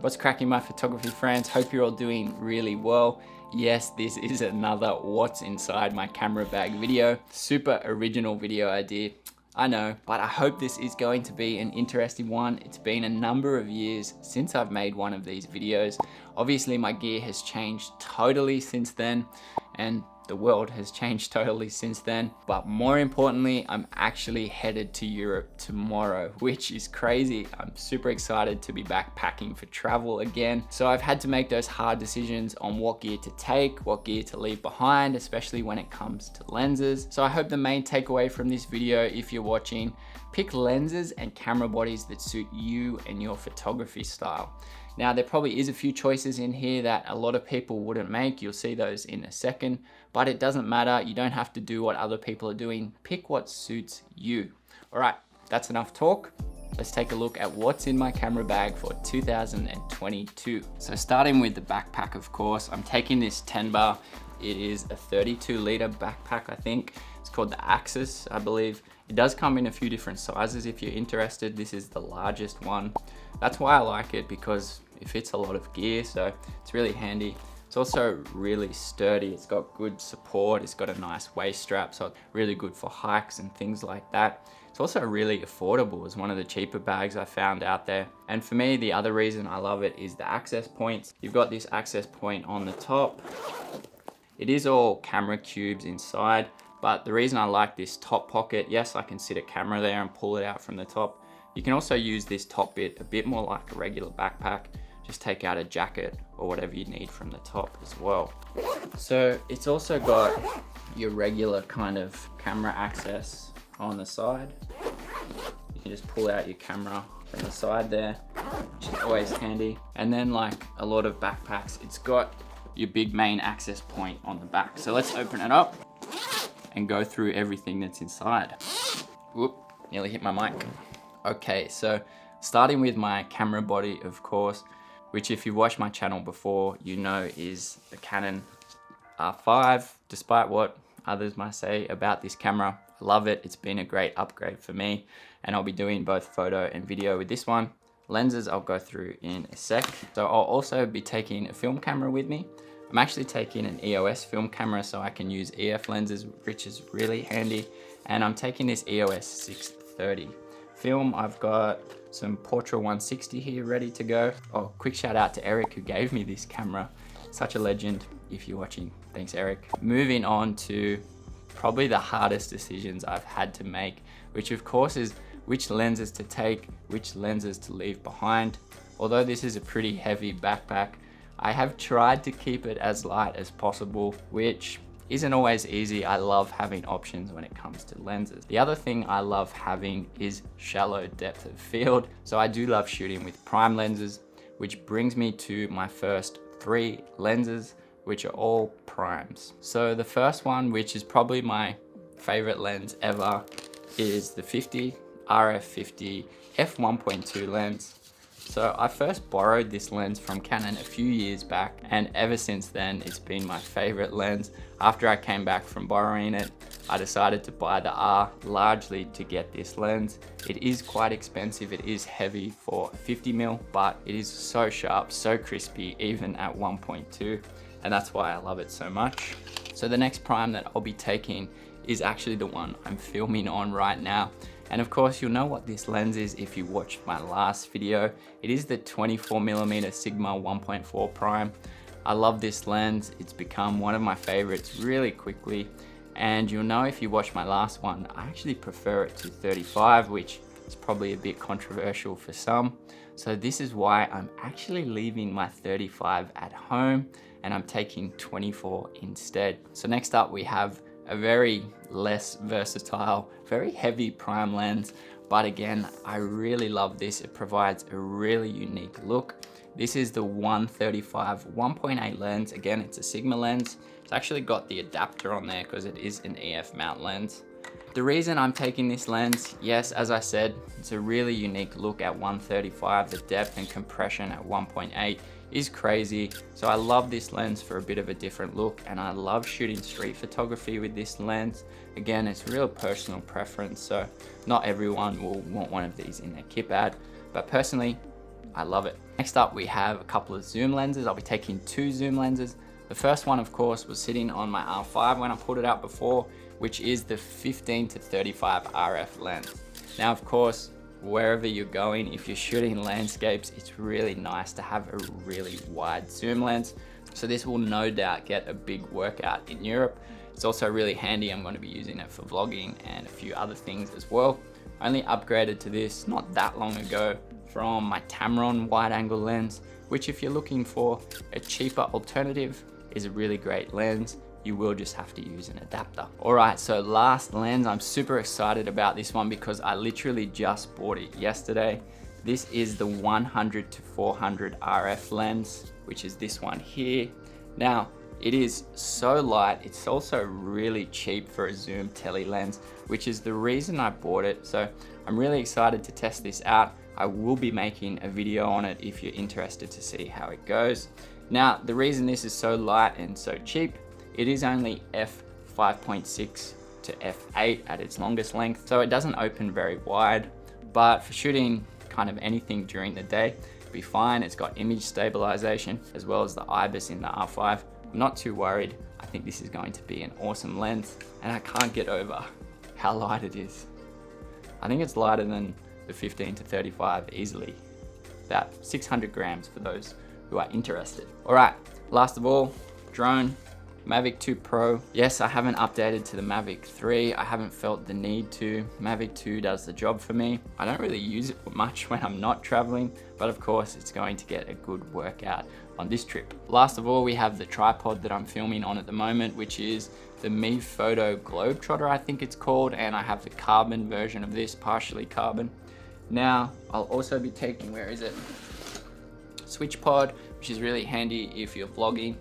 What's cracking, my photography friends? Hope you're all doing really well. Yes, this is another what's inside my camera bag video. Super original video idea, I know, but I hope this is going to be an interesting one. It's been a number of years since I've made one of these videos. Obviously my gear has changed totally since then, and the world has changed totally since then. But more importantly, I'm actually headed to Europe tomorrow, which is crazy. I'm super excited to be backpacking for travel again. So I've had to make those hard decisions on what gear to take, what gear to leave behind, especially when it comes to lenses. So I hope the main takeaway from this video, if you're watching, pick lenses and camera bodies that suit you and your photography style. Now, there probably is a few choices in here that a lot of people wouldn't make. You'll see those in a second, but it doesn't matter. You don't have to do what other people are doing. Pick what suits you. All right, that's enough talk. Let's take a look at what's in my camera bag for 2022. So starting with the backpack, of course, I'm taking this 10 bar. It is a 32-liter backpack, I think. It's called the Axis, I believe. It does come in a few different sizes if you're interested. This is the largest one. That's why I like it, because it fits a lot of gear, so it's really handy. It's also really sturdy. It's got good support. It's got a nice waist strap, so it's really good for hikes and things like that. It's also really affordable. It's one of the cheaper bags I found out there. And for me, the other reason I love it is the access points. You've got this access point on the top. It is all camera cubes inside, but the reason I like this top pocket, yes, I can sit a camera there and pull it out from the top. You can also use this top bit a bit more like a regular backpack. Just take out a jacket or whatever you need from the top as well. So it's also got your regular kind of camera access on the side. You can just pull out your camera from the side there, which is always handy. And then, like a lot of backpacks, it's got your big main access point on the back. So let's open it up and go through everything that's inside. Whoop, nearly hit my mic. Okay, so starting with my camera body, of course, which if you've watched my channel before, you know is the Canon R5. Despite what others might say about this camera, I love it. It's been a great upgrade for me, and I'll be doing both photo and video with this one. Lenses I'll go through in a sec. So I'll also be taking a film camera with me. I'm actually taking an EOS film camera so I can use EF lenses, which is really handy. And I'm taking this EOS 630. Film, I've got some Portra 160 here ready to go. Oh, quick shout out to Eric who gave me this camera. Such a legend. If you're watching, thanks Eric. Moving on to probably the hardest decisions I've had to make, which of course is which lenses to take, which lenses to leave behind. Although this is a pretty heavy backpack, I have tried to keep it as light as possible, which isn't always easy. I love having options when it comes to lenses. The other thing I love having is shallow depth of field. So I do love shooting with prime lenses, which brings me to my first 3 lenses, which are all primes. So the first one, which is probably my favorite lens ever, is the 50 RF50 f1.2 lens. So I first borrowed this lens from Canon a few years back, and ever since then it's been my favorite lens. After I came back from borrowing it, I decided to buy the R largely to get this lens. It is quite expensive, it is heavy for 50mm, but it is so sharp, so crispy, even at 1.2, and that's why I love it so much. So the next prime that I'll be taking is actually the one I'm filming on right now. And of course, you'll know what this lens is if you watched my last video. It is the 24mm Sigma 1.4 prime. I love this lens. It's become one of my favorites really quickly. And you'll know if you watched my last one, I actually prefer it to 35, which is probably a bit controversial for some. So this is why I'm actually leaving my 35 at home and I'm taking 24 instead. So next up we have a very less versatile, very heavy prime lens, but again, I really love this. It provides a really unique look. This is the 135 1.8 lens. Again, it's a Sigma lens. It's actually got the adapter on there because it is an EF mount lens. The reason I'm taking this lens, yes, as I said, it's a really unique look at 135. The depth and compression at 1.8 is crazy. So I love this lens for a bit of a different look, and I love shooting street photography with this lens. Again, it's real personal preference, so not everyone will want one of these in their kit bag, but personally, I love it. Next up, we have a couple of zoom lenses. I'll be taking 2 zoom lenses. The first one, of course, was sitting on my R5 when I pulled it out before, which is the 15 to 35 RF lens. Now, of course, wherever you're going, if you're shooting landscapes, it's really nice to have a really wide zoom lens. So this will no doubt get a big workout in Europe. It's also really handy. I'm going to be using it for vlogging and a few other things as well. I only upgraded to this not that long ago from my Tamron wide angle lens, which if you're looking for a cheaper alternative is a really great lens. You will just have to use an adapter. All right, so last lens, I'm super excited about this one because I literally just bought it yesterday. This is the 100 to 400 RF lens, which is this one here. Now, it is so light. It's also really cheap for a zoom tele lens, which is the reason I bought it. So I'm really excited to test this out. I will be making a video on it if you're interested to see how it goes. Now, the reason this is so light and so cheap, it is only f5.6 to f8 at its longest length, so it doesn't open very wide, but for shooting kind of anything during the day, it'll be fine. It's got image stabilization as well as the IBIS in the R5. I'm not too worried. I think this is going to be an awesome lens, and I can't get over how light it is. I think it's lighter than the 15 to 35 easily, about 600 grams for those who are interested. All right, last of all, drone. Mavic 2 Pro. Yes, I haven't updated to the Mavic 3. I haven't felt the need to. Mavic 2 does the job for me. I don't really use it much when I'm not traveling, but of course it's going to get a good workout on this trip. Last of all, we have the tripod that I'm filming on at the moment, which is the Mi Photo Globetrotter, I think it's called, and I have the carbon version of this, partially carbon. Now, I'll also be taking, where is it? Switch pod, which is really handy if you're vlogging.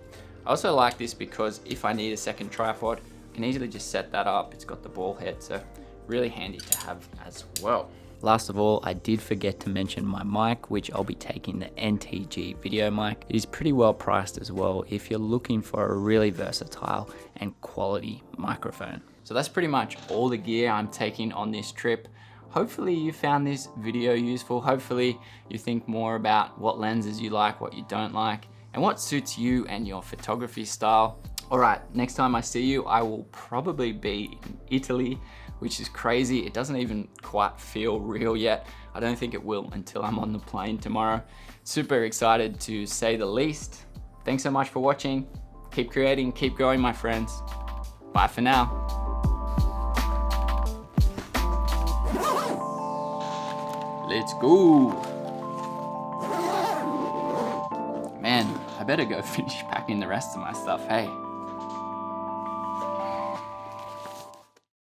I also like this because if I need a second tripod, I can easily just set that up. It's got the ball head, so really handy to have as well. Last of all, I did forget to mention my mic, which I'll be taking the NTG video mic. It is pretty well priced as well if you're looking for a really versatile and quality microphone. So that's pretty much all the gear I'm taking on this trip. Hopefully you found this video useful. Hopefully you think more about what lenses you like, what you don't like, and what suits you and your photography style. All right, next time I see you, I will probably be in Italy, which is crazy. It doesn't even quite feel real yet. I don't think it will until I'm on the plane tomorrow. Super excited to say the least. Thanks so much for watching. Keep creating, keep growing, my friends. Bye for now. Let's go. Man, I better go finish packing the rest of my stuff, hey.